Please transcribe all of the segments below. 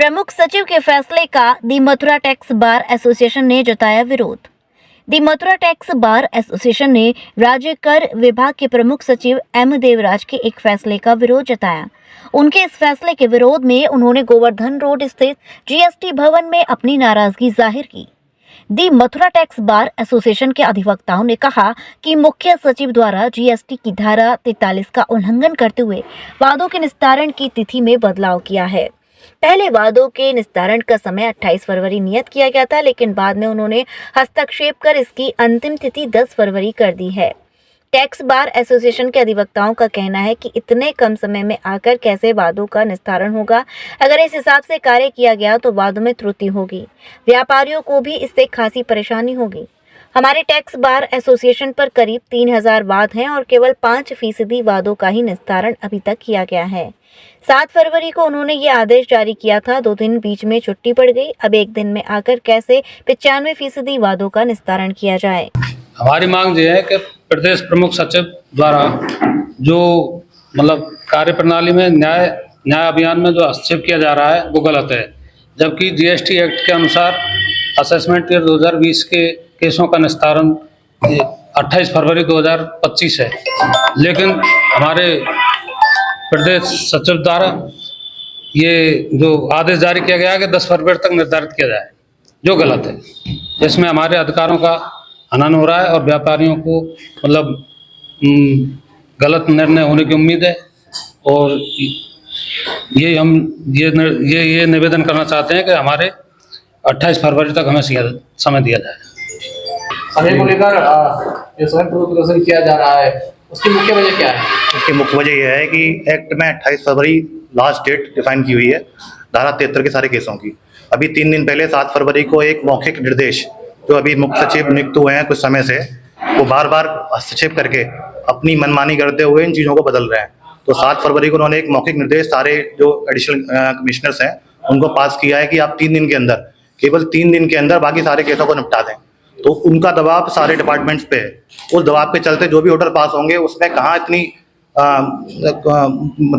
प्रमुख सचिव के फैसले का दी मथुरा टैक्स बार एसोसिएशन ने जताया विरोध। दी मथुरा टैक्स बार एसोसिएशन ने राज्य कर विभाग के प्रमुख सचिव एम देवराज के एक फैसले का विरोध जताया। उनके इस फैसले के विरोध में उन्होंने गोवर्धन रोड स्थित जीएसटी भवन में अपनी नाराजगी जाहिर की। दी मथुरा टैक्स बार एसोसिएशन के अधिवक्ताओं ने कहा कि मुख्य सचिव द्वारा जीएसटी की धारा 43 का उल्लंघन करते हुए वादों के निस्तारण की तिथि में बदलाव किया है। पहले वादों के निस्तारण का समय 28 फरवरी नियत किया गया था, लेकिन बाद में उन्होंने हस्तक्षेप कर इसकी अंतिम तिथि 10 फरवरी कर दी है। टैक्स बार एसोसिएशन के अधिवक्ताओं का कहना है कि इतने कम समय में आकर कैसे वादों का निस्तारण होगा। अगर इस हिसाब से कार्य किया गया तो वादों में त्रुटि होगी, व्यापारियों को भी इससे खासी परेशानी होगी। हमारे टैक्स बार एसोसिएशन पर करीब 3000 वाद हैं और केवल 5% वादों का ही निस्तारण अभी तक किया गया है। 7 फरवरी को उन्होंने ये आदेश जारी किया था, 2 दिन बीच में छुट्टी पड़ गई। अब एक दिन में आकर कैसे 95% वादों का निस्तारण किया जाए। हमारी मांग ये है कि प्रदेश प्रमुख सचिव द्वारा जो कार्य प्रणाली में न्याय अभियान में जो हस्तक्षेप किया जा रहा है वो गलत है। जबकि जीएसटी एक्ट के अनुसार असेसमेंट ईयर 2020 के केसों का निस्तारण 28 फरवरी 2025 है, लेकिन हमारे प्रदेश सचिव द्वारा ये जो आदेश जारी किया गया है कि 10 फरवरी तक निर्धारित किया जाए, जो गलत है। इसमें हमारे अधिकारों का हनन हो रहा है और व्यापारियों को गलत निर्णय होने की उम्मीद है। और ये निवेदन करना चाहते हैं कि हमारे 28 फरवरी तक हमें समय दिया जाए। समय को लेकर जो स्वयं प्रदर्शन किया जा रहा है उसकी मुख्य वजह क्या है? इसकी मुख्य वजह यह है कि एक्ट में 28 फरवरी लास्ट डेट डिफाइन की हुई है धारा 73 के सारे केसों की। अभी 3 दिन पहले 7 फरवरी को एक मौखिक निर्देश जो अभी मुख्य सचिव नियुक्त हुए हैं कुछ समय से, वो बार बार हस्तक्षेप करके अपनी मनमानी करते हुए इन चीज़ों को बदल रहे हैं। तो 7 फरवरी को उन्होंने एक मौखिक निर्देश सारे जो एडिशनल कमिश्नर्स हैं उनको पास किया है कि आप 3 दिन के अंदर, केवल 3 दिन के अंदर बाकी सारे केसों को निपटा दें। तो उनका दबाव सारे डिपार्टमेंट्स पे है। उस दबाव के चलते जो भी ऑर्डर पास होंगे उसमें कहाँ इतनी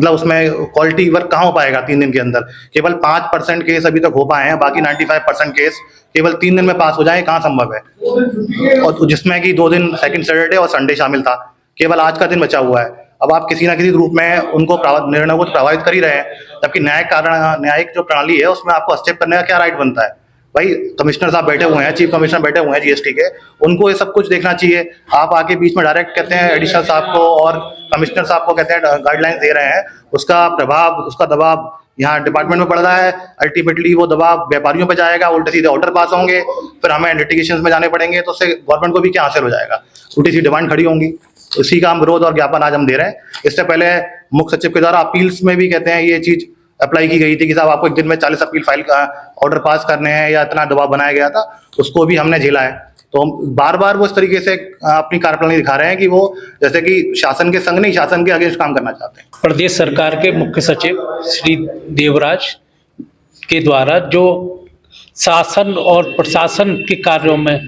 उसमें क्वालिटी वर्क कहाँ हो पाएगा 3 दिन के अंदर। केवल 5% केस अभी तक हो पाए हैं, बाकी 95% केस केवल 3 दिन में पास हो जाए, कहाँ संभव है। और जिसमें कि 2 दिन सेकंड सैटरडे और संडे शामिल था, केवल आज का दिन बचा हुआ है। अब आप किसी ना किसी रूप में उनको निर्णय को प्रभावित कर ही रहे हैं, जबकि न्यायिक जो प्रणाली है उसमें आपको हस्तक्षेप करने का क्या राइट बनता है। भाई कमिश्नर साहब बैठे हुए हैं, चीफ कमिश्नर बैठे हुए हैं जीएसटी के, उनको ये सब कुछ देखना चाहिए। आप आके बीच में डायरेक्ट कहते हैं एडिशनल साहब को और कमिश्नर साहब को कहते हैं गाइडलाइंस दे रहे हैं, उसका प्रभाव, उसका दबाव यहाँ डिपार्टमेंट में पड़ रहा है। अल्टीमेटली वो दबाव व्यापारियों पे जाएगा, उल्टे सीधे ऑर्डर पास होंगे, फिर हमें लिटिगेशन में जाने पड़ेंगे, तो उससे गवर्नमेंट को भी क्या हासिल हो जाएगा, उल्टी सी डिमांड खड़ी होंगी। इसी का हम विरोध और ज्ञापन आज हम दे रहे हैं। इससे पहले मुख्य सचिव के द्वारा अपील्स में भी कहते हैं ये चीज अप्लाई की गई थी कि साहब आपको एक दिन में 40 अपील फाइल का ऑर्डर पास करने हैं, या इतना दबाव बनाया गया था, उसको भी हमने झेला है। तो हम बार बार वो इस तरीके से अपनी कार्यप्रणाली दिखा रहे हैं कि वो जैसे कि शासन के संग नहीं, शासन के अगेंस्ट काम करना चाहते हैं। प्रदेश सरकार के मुख्य सचिव श्री देवराज के द्वारा जो शासन और प्रशासन के कार्यों में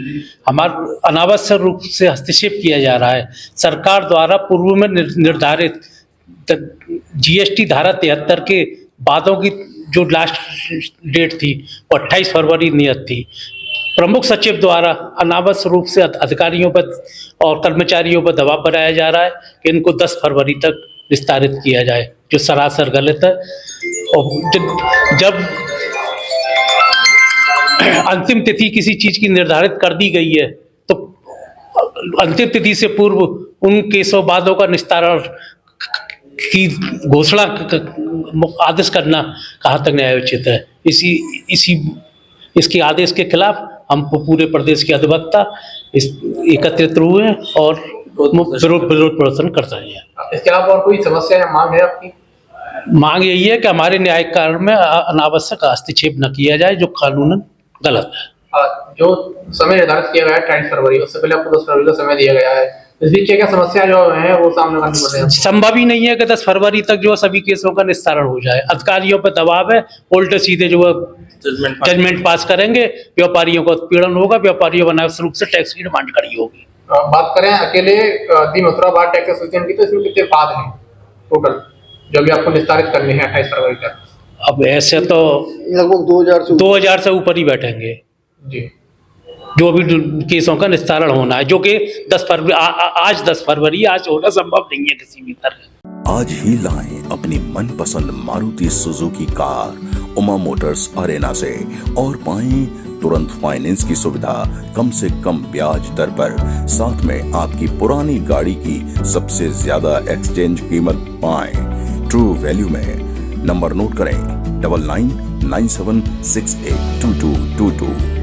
हमारा अनावश्यक रूप से हस्तक्षेप किया जा रहा है। सरकार द्वारा पूर्व में निर्धारित जीएसटी धारा 73 के वादों की जो लास्ट डेट थी वो 28 फरवरी नियत थी। प्रमुख सचिव द्वारा अनावश्यक रूप से अधिकारियों पर और कर्मचारियों पर दबाव बनाया जा रहा है कि इनको 10 फरवरी तक विस्तारित किया जाए, जो सरासर गलत है। और जब अंतिम तिथि किसी चीज की निर्धारित कर दी गई है तो अंतिम तिथि से पूर्व उन केसों वादों का निस्तारण की घोषणा आदेश करना कहाँ तक न्यायोचित है। इसके आदेश के खिलाफ हम पूरे प्रदेश के अधिवक्ता एकत्रित हुए हैं और विरोध प्रदर्शन कर रहे हैं। इसके अलावा और कोई समस्या या मांग है आपकी? मांग यही है कि हमारे न्यायिक कार्य में अनावश्यक हस्तक्षेप न किया जाए, जो कानूनन गलत है। जो समय निर्धारित किया गया है 28 फरवरी, उससे पहले आपको 10 फरवरी का समय दिया गया है, इस बीच क्या समस्या जो है वो सामने करनी पड़ रही है? संभव ही नहीं है कि 10 फरवरी तक जो सभी केसों का निस्तारण हो जाए। अधिकारियों पर दबाव है, उल्टे सीधे जो जजमेंट पास करेंगे, व्यापारियों को पीड़न होगा, व्यापारियों अनावश्यक रूप से टैक्स की डिमांड करी होगी। बात करें अकेले दी मथुरा बार टैक्स एसोसिएशन की, तो इसमें कितने वाद हैं टोटल जो भी आपको निस्तारित करने हैं 28 फरवरी तक? अब ऐसे तो लगभग 2000 से 2000 से ऊपर ही बैठेंगे, जी। जो भी केसों का निस्तारण होना है, जो कि 10 फरवरी आज 10 फरवरी, आज होना संभव नहीं है किसी भी तरह। आज ही लाएं अपनी मनपसंद Maruti Suzuki car Uma Motors Arena से और पाएं तुरंत फाइनेंस की सुविधा कम से कम ब्याज दर पर, साथ में आपकी पुरानी गाड़ी की सबसे ज्यादा एक्सचेंज कीमत पाएं ट्रू वैल्यू में। नंबर नोट करें 9997682222।